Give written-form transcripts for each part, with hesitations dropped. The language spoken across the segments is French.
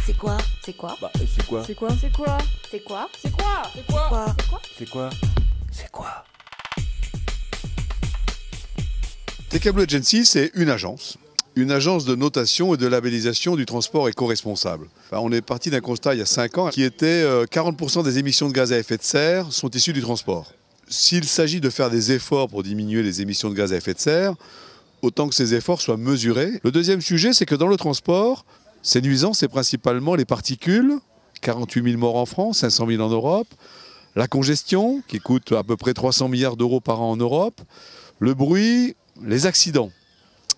C'est quoi? C'est quoi? Bah, c'est quoi? C'est quoi? C'est quoi? C'est quoi? C'est quoi? C'est quoi? C'est quoi? C'est quoi? C'est quoi? TKBlue Agency, c'est une agence de notation et de labellisation du transport éco-responsable. On est parti d'un constat il y a 5 ans qui était 40% des émissions de gaz à effet de serre sont issues du transport. S'il s'agit de faire des efforts pour diminuer les émissions de gaz à effet de serre, autant que ces efforts soient mesurés. Le deuxième sujet, c'est que dans le transport, ces nuisances, c'est principalement les particules, 48 000 morts en France, 500 000 en Europe, la congestion, qui coûte à peu près 300 milliards d'euros par an en Europe, le bruit, les accidents.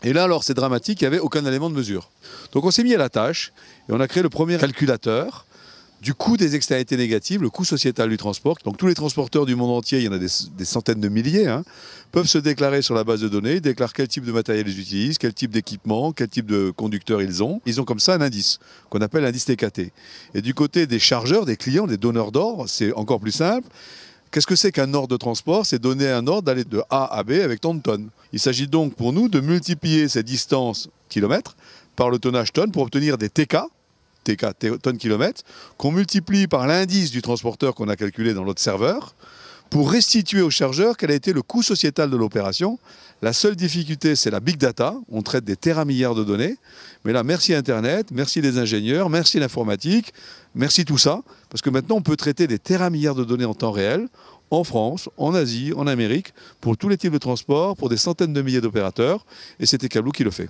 Et là, alors, c'est dramatique, il n'y avait aucun élément de mesure. Donc on s'est mis à la tâche et on a créé le premier calculateur du coût des externalités négatives, le coût sociétal du transport. Donc tous les transporteurs du monde entier, il y en a des centaines de milliers, peuvent se déclarer sur la base de données, ils déclarent quel type de matériel ils utilisent, quel type d'équipement, quel type de conducteur ils ont. Ils ont comme ça un indice, qu'on appelle l'indice TKT. Et du côté des chargeurs, des clients, des donneurs d'ordre, c'est encore plus simple. Qu'est-ce que c'est qu'un ordre de transport? C'est donner un ordre d'aller de A à B avec tant de tonnes. Il s'agit donc pour nous de multiplier ces distances kilomètres par le tonnage tonnes pour obtenir des TK tonnes-kilomètres, qu'on multiplie par l'indice du transporteur qu'on a calculé dans notre serveur, pour restituer au chargeur quel a été le coût sociétal de l'opération. La seule difficulté, c'est la big data. On traite des téramilliards de données. Mais là, merci Internet, merci les ingénieurs, merci l'informatique, merci tout ça. Parce que maintenant, on peut traiter des téramilliards de données en temps réel, en France, en Asie, en Amérique, pour tous les types de transport, pour des centaines de milliers d'opérateurs. Et c'est TKBlue qui le fait.